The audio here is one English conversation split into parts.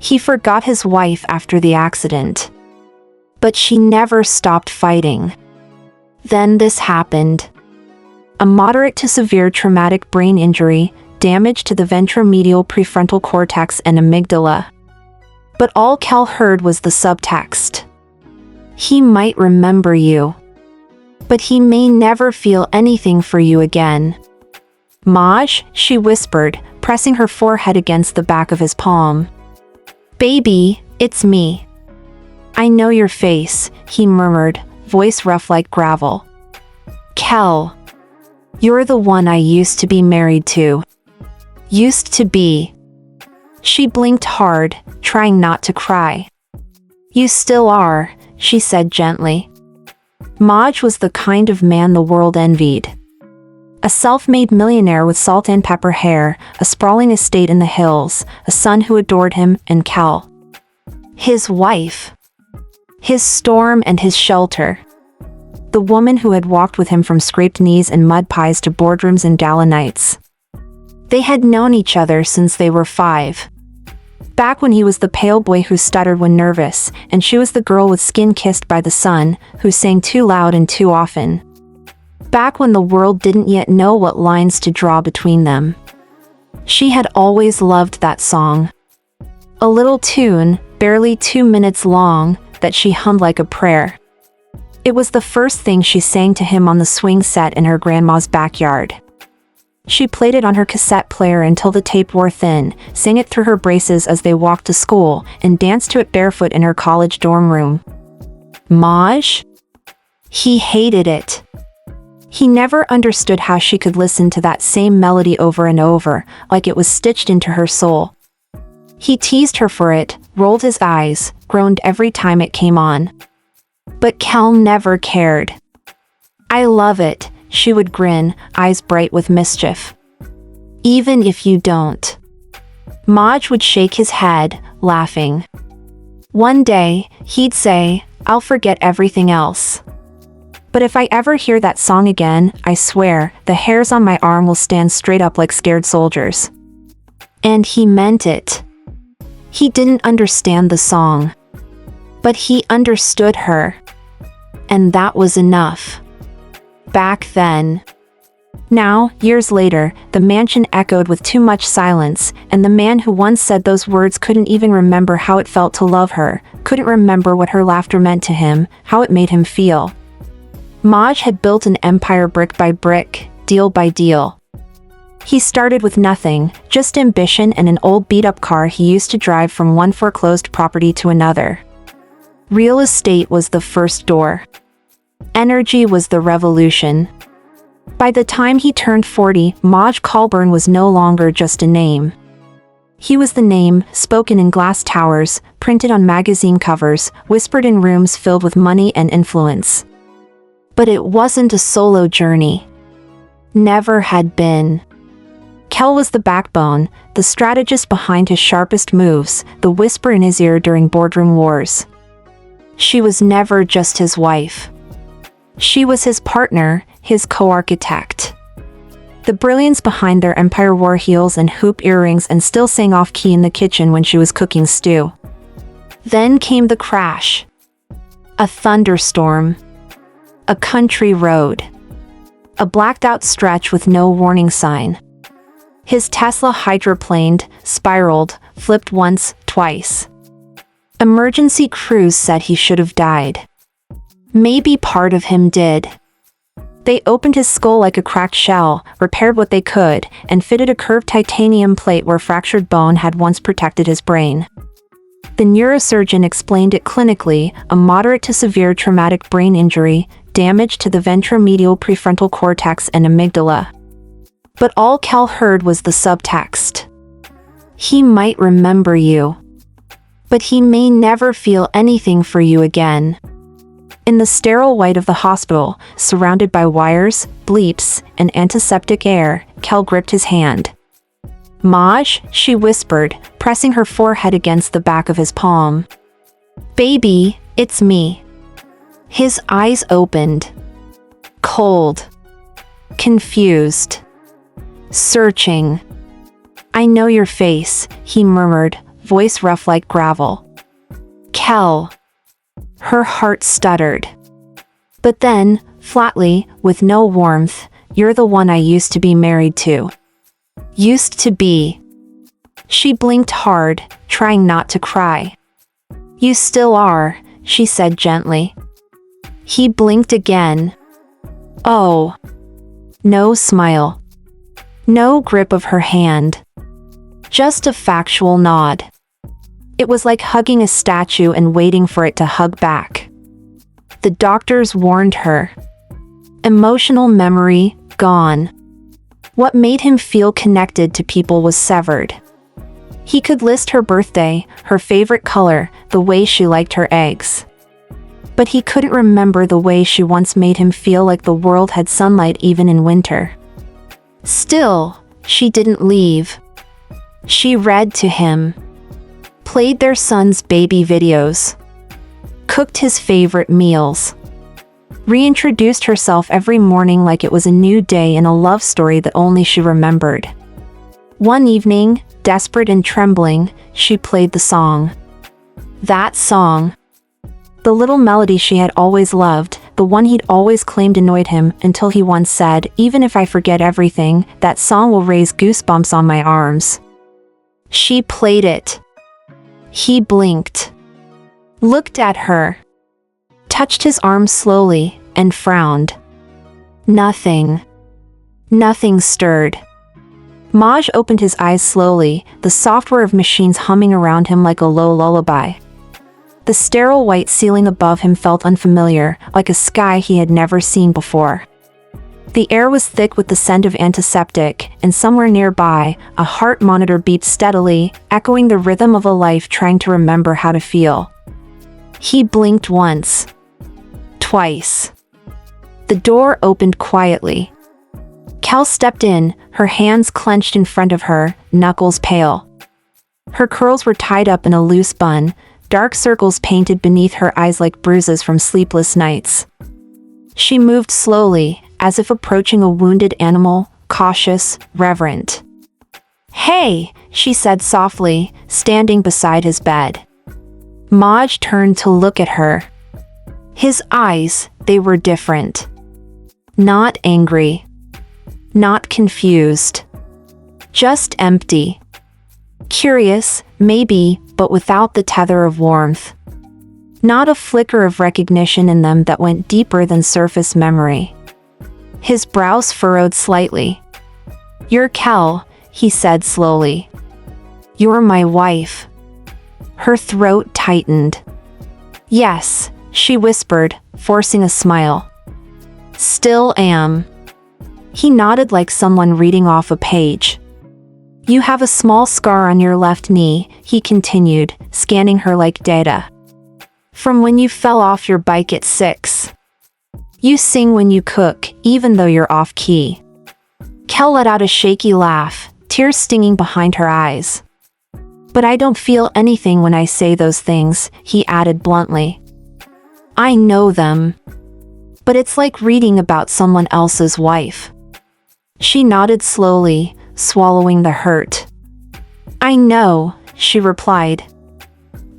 He forgot his wife after the accident. But she never stopped fighting. Then this happened. A moderate to severe traumatic brain injury, damage to the ventromedial prefrontal cortex and amygdala. But all Cal heard was the subtext. He might remember you, but he may never feel anything for you again. Maj, she whispered, pressing her forehead against the back of his palm. Baby, it's me. I know your face, he murmured, voice rough like gravel. Kel. You're the one I used to be married to. Used to be. She blinked hard, trying not to cry. You still are, she said gently. Maj was the kind of man the world envied. A self-made millionaire with salt and pepper hair, a sprawling estate in the hills, a son who adored him, and Kel. His wife. His storm and his shelter. The woman who had walked with him from scraped knees and mud pies to boardrooms and gala nights. They had known each other since they were 5. Back when he was the pale boy who stuttered when nervous, and she was the girl with skin kissed by the sun, who sang too loud and too often. Back when the world didn't yet know what lines to draw between them. She had always loved that song. A little tune, barely 2 minutes long, that she hummed like a prayer. It was the first thing she sang to him on the swing set in her grandma's backyard. She played it on her cassette player until the tape wore thin, sang it through her braces as they walked to school, and danced to it barefoot in her college dorm room. Maj? He hated it. He never understood how she could listen to that same melody over and over, like it was stitched into her soul. He teased her for it, rolled his eyes, groaned every time it came on. But Kel never cared. I love it, she would grin, eyes bright with mischief. Even if you don't. Maj would shake his head, laughing. One day, he'd say, I'll forget everything else. But if I ever hear that song again, I swear, the hairs on my arm will stand straight up like scared soldiers. And he meant it. He didn't understand the song. But he understood her. And that was enough. Back then. Now, years later, the mansion echoed with too much silence, and the man who once said those words couldn't even remember how it felt to love her, couldn't remember what her laughter meant to him, how it made him feel. Maj had built an empire brick by brick, deal by deal. He started with nothing, just ambition and an old beat-up car he used to drive from one foreclosed property to another. Real estate was the first door. Energy was the revolution. By the time he turned 40, Maj Colburn was no longer just a name. He was the name, spoken in glass towers, printed on magazine covers, whispered in rooms filled with money and influence. But it wasn't a solo journey. Never had been. Kel was the backbone, the strategist behind his sharpest moves, the whisper in his ear during boardroom wars. She was never just his wife. She was his partner, his co-architect. The brilliance behind their empire wore heels and hoop earrings and still sang off-key in the kitchen when she was cooking stew. Then came the crash. A thunderstorm. A country road. A blacked-out stretch with no warning sign. His Tesla hydroplaned, spiraled, flipped once, twice. Emergency crews said he should have died. Maybe part of him did. They opened his skull like a cracked shell, repaired what they could, and fitted a curved titanium plate where fractured bone had once protected his brain. The neurosurgeon explained it clinically, a moderate to severe traumatic brain injury, damage to the ventromedial prefrontal cortex and amygdala. But all Kel heard was the subtext. He might remember you. But he may never feel anything for you again. In the sterile white of the hospital, surrounded by wires, bleeps, and antiseptic air, Kel gripped his hand. Maj, she whispered, pressing her forehead against the back of his palm. Baby, it's me. His eyes opened. Cold. Confused. Searching. I know your face, he murmured, voice rough like gravel. "Kel." Her heart stuttered. But then, flatly, with no warmth, "You're the one I used to be married to." Used to be. She blinked hard, trying not to cry. "You still are," she said gently. He blinked again. Oh. No smile. No grip of her hand. Just a factual nod. It was like hugging a statue and waiting for it to hug back. The doctors warned her. Emotional memory, gone. What made him feel connected to people was severed. He could list her birthday, her favorite color, the way she liked her eggs. But he couldn't remember the way she once made him feel like the world had sunlight even in winter. Still, she didn't leave. She read to him. Played their son's baby videos. Cooked his favorite meals. Reintroduced herself every morning like it was a new day in a love story that only she remembered. One evening, desperate and trembling, she played the song. That song. The little melody she had always loved, the one he'd always claimed annoyed him until he once said, "Even if I forget everything, that song will raise goosebumps on my arms." She played it. He blinked. Looked at her. Touched his arm slowly, and frowned. Nothing. Nothing stirred. Maj opened his eyes slowly, the software of machines humming around him like a low lullaby. The sterile white ceiling above him felt unfamiliar, like a sky he had never seen before. The air was thick with the scent of antiseptic, and somewhere nearby, a heart monitor beat steadily, echoing the rhythm of a life trying to remember how to feel. He blinked once. Twice. The door opened quietly. Kel stepped in, her hands clenched in front of her, knuckles pale. Her curls were tied up in a loose bun, dark circles painted beneath her eyes like bruises from sleepless nights. She moved slowly, as if approaching a wounded animal, cautious, reverent. "Hey," she said softly, standing beside his bed. Maj turned to look at her. His eyes, they were different. Not angry. Not confused. Just empty. Curious, maybe, but without the tether of warmth. Not a flicker of recognition in them that went deeper than surface memory. His brows furrowed slightly. "You're Kel," he said slowly. "You're my wife." Her throat tightened. "Yes," she whispered, forcing a smile. "Still am." He nodded like someone reading off a page. "You have a small scar on your left knee," he continued, scanning her like data. "From when you fell off your bike at 6. You sing when you cook, even though you're off-key." Kel let out a shaky laugh, tears stinging behind her eyes. "But I don't feel anything when I say those things," he added bluntly. "I know them. But it's like reading about someone else's wife." She nodded slowly, swallowing the hurt. "I know," she replied.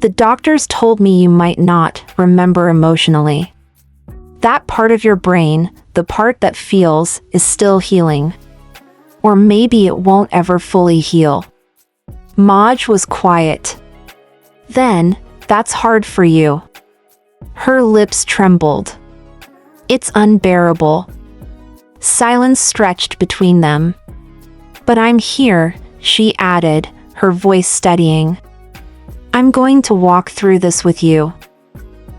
"The doctors told me you might not remember emotionally. That part of your brain, the part that feels, is still healing. Or maybe it won't ever fully heal." Maj was quiet. "Then, that's hard for you." Her lips trembled. "It's unbearable." Silence stretched between them. "But I'm here," she added, her voice steadying. "I'm going to walk through this with you.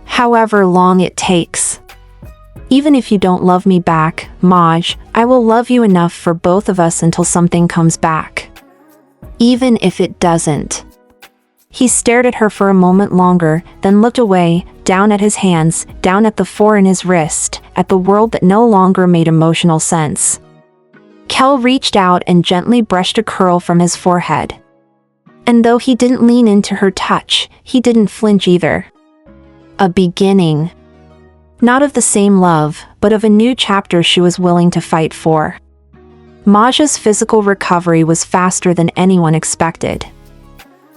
However long it takes. Even if you don't love me back, Maj, I will love you enough for both of us until something comes back. Even if it doesn't." He stared at her for a moment longer, then looked away, down at his hands, down at the 4 in his wrist, at the world that no longer made emotional sense. Kel reached out and gently brushed a curl from his forehead. And though he didn't lean into her touch, he didn't flinch either. A beginning. Not of the same love, but of a new chapter she was willing to fight for. Maj's physical recovery was faster than anyone expected.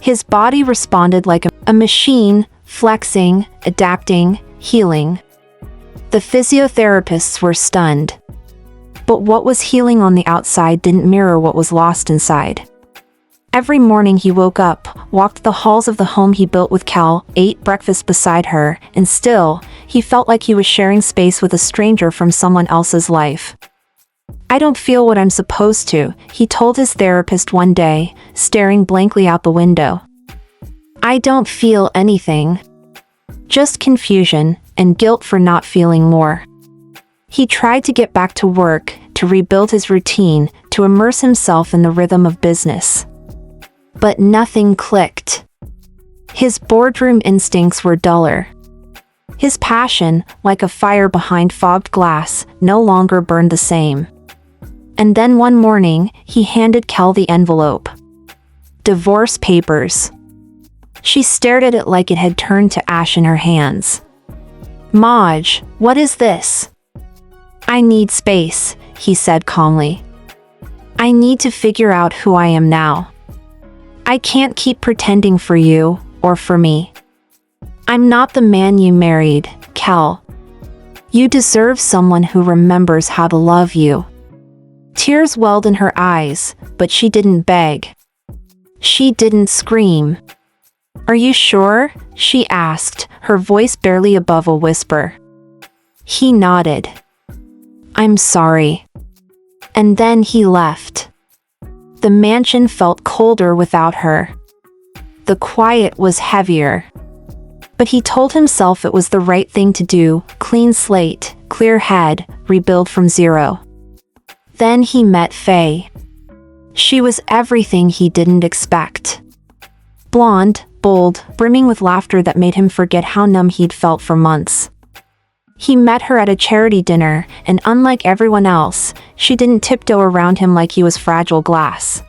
His body responded like a machine, flexing, adapting, healing. The physiotherapists were stunned. But what was healing on the outside didn't mirror what was lost inside. Every morning he woke up, walked the halls of the home he built with Cal, ate breakfast beside her, and still, he felt like he was sharing space with a stranger from someone else's life. "I don't feel what I'm supposed to," he told his therapist one day, staring blankly out the window. "I don't feel anything. Just confusion and guilt for not feeling more." He tried to get back to work, to rebuild his routine, to immerse himself in the rhythm of business. But nothing clicked. His boardroom instincts were duller. His passion, like a fire behind fogged glass, no longer burned the same. And then one morning, he handed Cal the envelope. Divorce papers. She stared at it like it had turned to ash in her hands. "Maj, what is this?" "I need space," he said calmly. "I need to figure out who I am now. I can't keep pretending for you, or for me. I'm not the man you married, Cal. You deserve someone who remembers how to love you." Tears welled in her eyes, but she didn't beg. She didn't scream. "Are you sure?" she asked, her voice barely above a whisper. He nodded. "I'm sorry." And then he left. The mansion felt colder without her. The quiet was heavier. But he told himself it was the right thing to do, clean slate, clear head, rebuild from zero. Then he met Faye. She was everything he didn't expect. Blonde, bold, brimming with laughter that made him forget how numb he'd felt for months. He met her at a charity dinner, and unlike everyone else, she didn't tiptoe around him like he was fragile glass.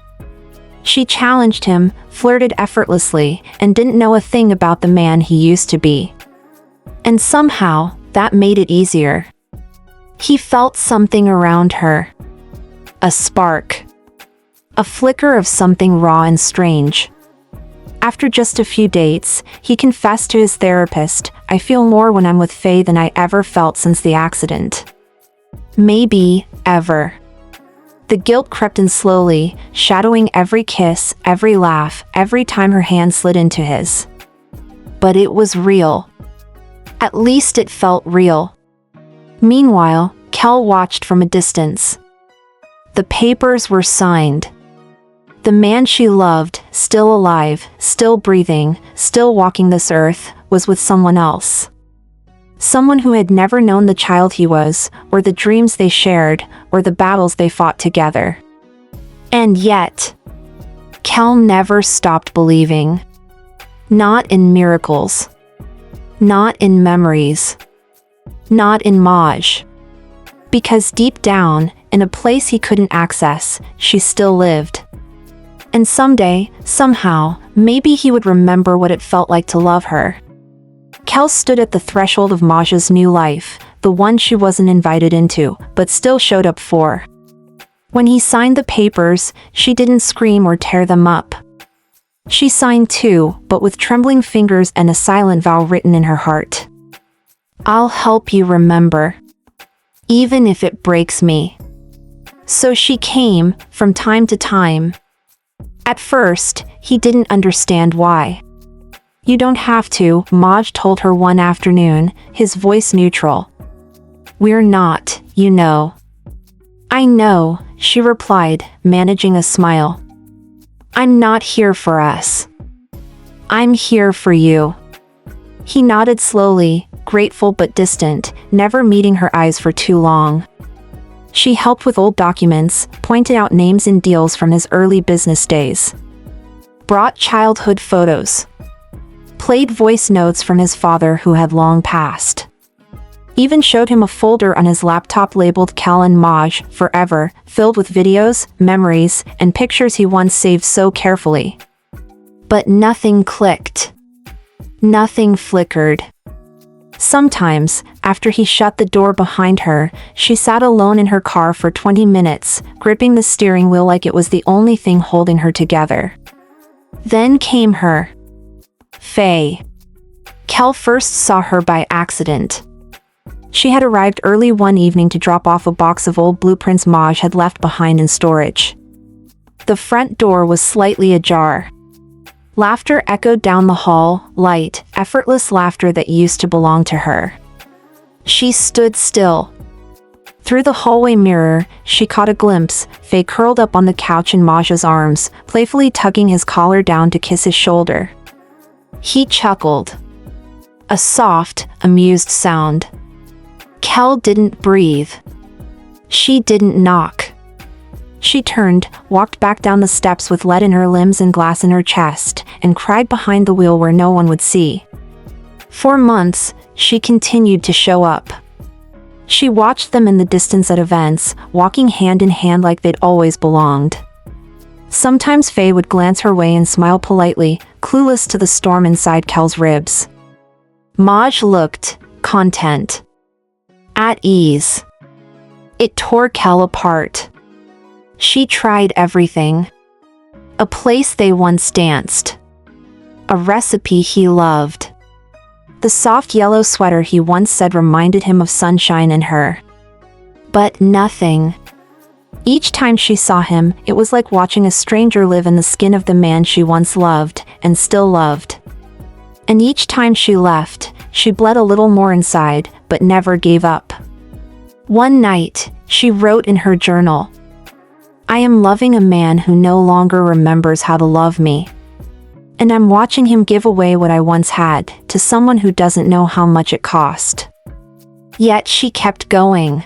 She challenged him, flirted effortlessly, and didn't know a thing about the man he used to be. And somehow, that made it easier. He felt something around her. A spark. A flicker of something raw and strange. After just a few dates, he confessed to his therapist, "I feel more when I'm with Faye than I ever felt since the accident. Maybe, ever." The guilt crept in slowly, shadowing every kiss, every laugh, every time her hand slid into his. But it was real. At least it felt real. Meanwhile, Cal watched from a distance. The papers were signed. The man she loved, still alive, still breathing, still walking this earth, was with someone else. Someone who had never known the child he was, or the dreams they shared, or the battles they fought together. And yet, Cal never stopped believing. Not in miracles. Not in memories. Not in Maj. Because deep down, in a place he couldn't access, she still lived. And someday, somehow, maybe he would remember what it felt like to love her. Cal stood at the threshold of Maj's new life, the one she wasn't invited into, but still showed up for. When he signed the papers, she didn't scream or tear them up. She signed too, but with trembling fingers and a silent vow written in her heart. "I'll help you remember. Even if it breaks me." So she came, from time to time. At first, he didn't understand why. "You don't have to," Maj told her one afternoon, his voice neutral. "We're not, you know." "I know," she replied, managing a smile. "I'm not here for us. I'm here for you." He nodded slowly, grateful but distant, never meeting her eyes for too long. She helped with old documents, pointed out names and deals from his early business days. Brought childhood photos. Played voice notes from his father who had long passed. Even showed him a folder on his laptop labeled Cal and Maj Forever, filled with videos, memories, and pictures he once saved so carefully. But nothing clicked. Nothing flickered. Sometimes, after he shut the door behind her, she sat alone in her car for 20 minutes, gripping the steering wheel like it was the only thing holding her together. Then came her. Faye. Kel first saw her by accident. She had arrived early one evening to drop off a box of old blueprints Maj had left behind in storage. The front door was slightly ajar. Laughter echoed down the hall, light, effortless laughter that used to belong to her. She stood still. Through the hallway mirror, she caught a glimpse, Faye curled up on the couch in Maj's arms, playfully tugging his collar down to kiss his shoulder. He chuckled. A soft, amused sound. Kel didn't breathe. She didn't knock. She turned, walked back down the steps with lead in her limbs and glass in her chest, and cried behind the wheel where no one would see. For months, she continued to show up. She watched them in the distance at events, walking hand in hand like they'd always belonged. Sometimes Faye would glance her way and smile politely, clueless to the storm inside Kel's ribs. Maj looked content. At ease. It tore Kel apart. She tried everything. A place they once danced. A recipe he loved. The soft yellow sweater he once said reminded him of sunshine and her. But nothing. Each time she saw him, it was like watching a stranger live in the skin of the man she once loved, and still loved. And each time she left, she bled a little more inside, but never gave up. One night, she wrote in her journal, "I am loving a man who no longer remembers how to love me. And I'm watching him give away what I once had, to someone who doesn't know how much it cost." Yet she kept going.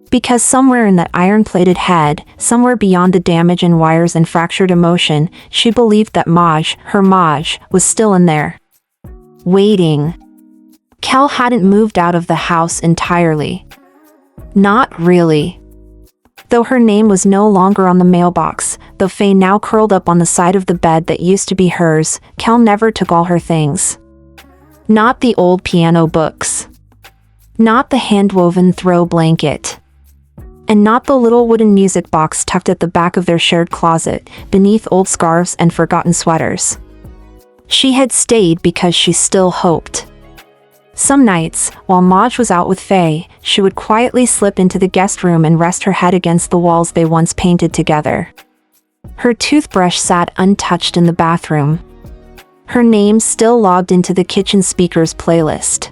Because somewhere in that iron-plated head, somewhere beyond the damage and wires and fractured emotion, she believed that Maj, her Maj, was still in there. Waiting. Kel hadn't moved out of the house entirely. Not really. Though her name was no longer on the mailbox, though Faye now curled up on the side of the bed that used to be hers, Kel never took all her things. Not the old piano books. Not the hand-woven throw blanket. And not the little wooden music box tucked at the back of their shared closet, beneath old scarves and forgotten sweaters. She had stayed because she still hoped. Some nights, while Maj was out with Faye, she would quietly slip into the guest room and rest her head against the walls they once painted together. Her toothbrush sat untouched in the bathroom. Her name still logged into the kitchen speaker's playlist.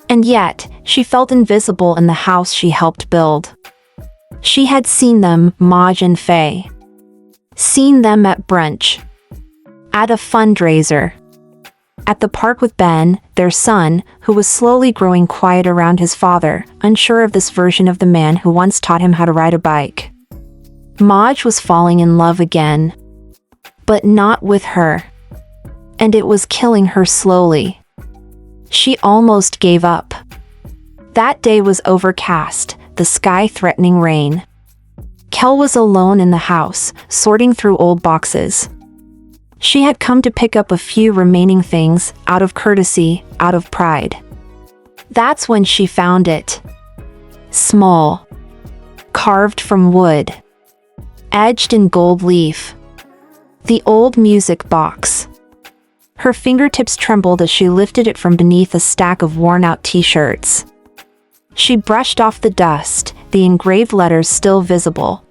And yet, she felt invisible in the house she helped build. She had seen them, Maj and Faye. Seen them at brunch. At a fundraiser. At the park with Ben, their son, who was slowly growing quiet around his father, unsure of this version of the man who once taught him how to ride a bike. Maj was falling in love again. But not with her. And it was killing her slowly. She almost gave up. That day was overcast, the sky threatening rain. Kel was alone in the house, sorting through old boxes. She had come to pick up a few remaining things, out of courtesy, out of pride. That's when she found it. Small. Carved from wood. Edged in gold leaf. The old music box. Her fingertips trembled as she lifted it from beneath a stack of worn-out t-shirts. She brushed off the dust, the engraved letters still visible.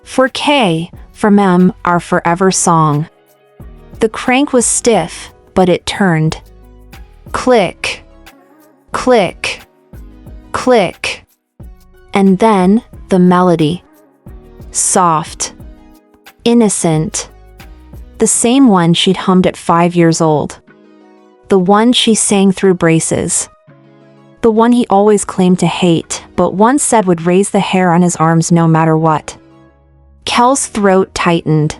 For K, from M, our forever song. The crank was stiff, but it turned. Click. Click. Click. And then, the melody. Soft. Innocent. The same one she'd hummed at 5 years old. The one she sang through braces. The one he always claimed to hate, but once said would raise the hair on his arms no matter what. Kel's throat tightened.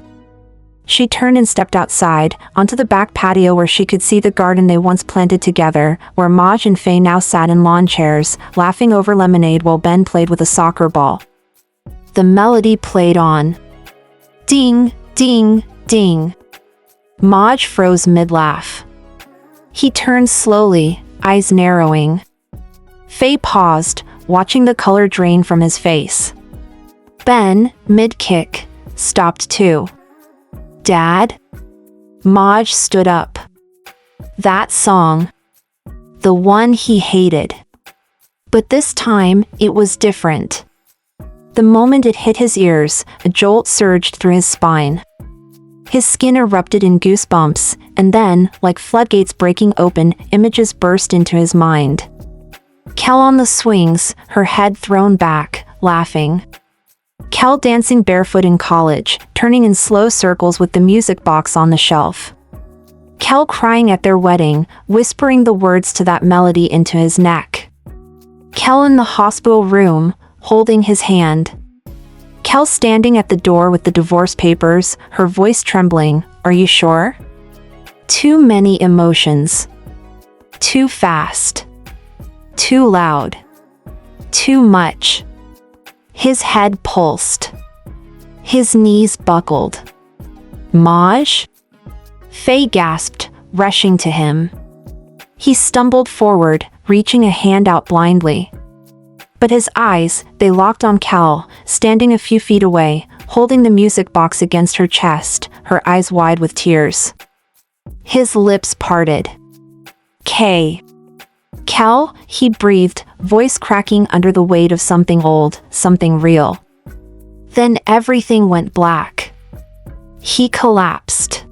She turned and stepped outside, onto the back patio where she could see the garden they once planted together, where Maj and Faye now sat in lawn chairs, laughing over lemonade while Ben played with a soccer ball. The melody played on. Ding, ding, ding. Maj froze mid-laugh. He turned slowly, eyes narrowing. Faye paused, watching the color drain from his face. Ben, mid-kick, stopped too. Dad? Maj stood up. That song. The one he hated. But this time, it was different. The moment it hit his ears, a jolt surged through his spine. His skin erupted in goosebumps, and then, like floodgates breaking open, images burst into his mind. Kel on the swings, her head thrown back, laughing. Kel dancing barefoot in college, turning in slow circles with the music box on the shelf. Kel crying at their wedding, whispering the words to that melody into his neck. Kel in the hospital room, holding his hand. Kel standing at the door with the divorce papers, her voice trembling. Are you sure? Too many emotions. Too fast. Too loud. Too much. His head pulsed. His knees buckled. Maj? Faye gasped, rushing to him. He stumbled forward, reaching a hand out blindly. But his eyes, they locked on Kel, standing a few feet away, holding the music box against her chest, her eyes wide with tears. His lips parted. Kay. Kel, he breathed, voice cracking under the weight of something old, something real. Then everything went black. He collapsed.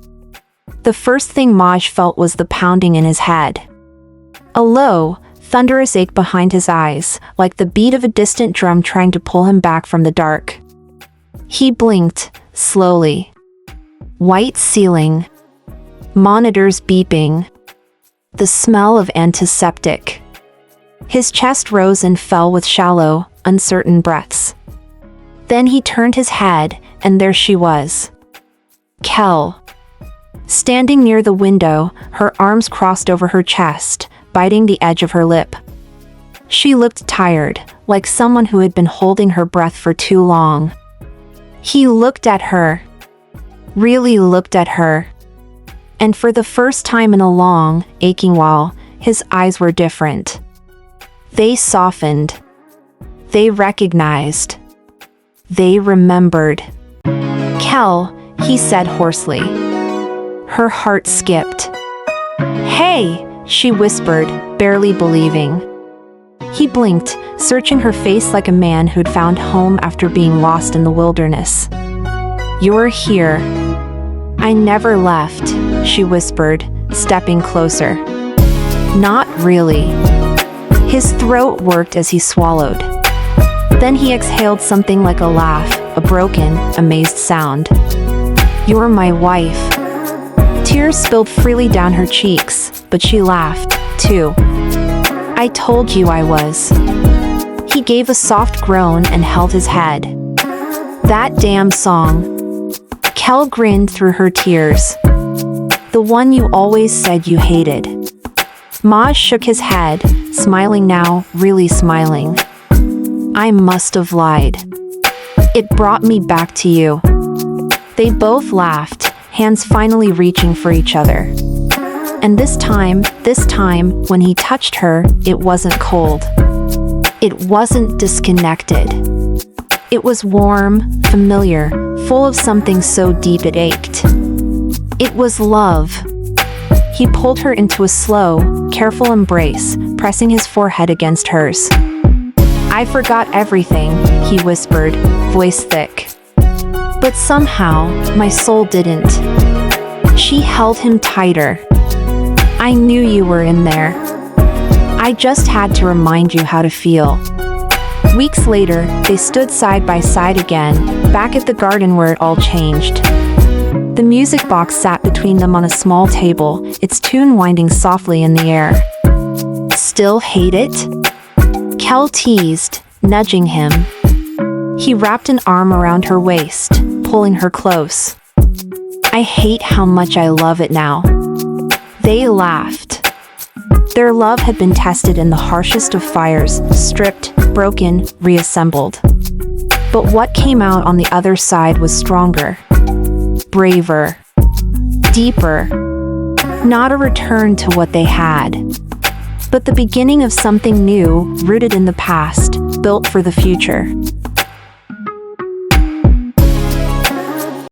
The first thing Maj felt was the pounding in his head. A low, thunderous ache behind his eyes, like the beat of a distant drum trying to pull him back from the dark. He blinked, slowly. White ceiling. Monitors beeping. The smell of antiseptic. His chest rose and fell with shallow, uncertain breaths. Then he turned his head, and there she was. Kel. Standing near the window, her arms crossed over her chest, biting the edge of her lip. She looked tired, like someone who had been holding her breath for too long. He looked at her. Really looked at her. And for the first time in a long, aching while, his eyes were different. They softened. They recognized. They remembered. Kel, he said hoarsely. Her heart skipped. Hey! She whispered, barely believing. He blinked, searching her face like a man who'd found home after being lost in the wilderness. You're here. I never left, she whispered, stepping closer. Not really. His throat worked as he swallowed. Then he exhaled something like a laugh, a broken, amazed sound. You're my wife. Tears spilled freely down her cheeks, but she laughed, too. I told you I was. He gave a soft groan and held his head. That damn song. Kel grinned through her tears. The one you always said you hated. Maj shook his head, smiling now, really smiling. I must have lied. It brought me back to you. They both laughed, hands finally reaching for each other. And this time, when he touched her, it wasn't cold. It wasn't disconnected. It was warm, familiar, full of something so deep it ached. It was love. He pulled her into a slow, careful embrace, pressing his forehead against hers. I forgot everything, he whispered, voice thick. But somehow, my soul didn't. She held him tighter. I knew you were in there. I just had to remind you how to feel. Weeks later, they stood side by side again, back at the garden where it all changed. The music box sat between them on a small table, its tune winding softly in the air. Still hate it? Kel teased, nudging him. He wrapped an arm around her waist, pulling her close. I hate how much I love it now. They laughed. Their love had been tested in the harshest of fires, stripped, broken, reassembled. But what came out on the other side was stronger, braver, deeper. Not a return to what they had, but the beginning of something new, rooted in the past, built for the future.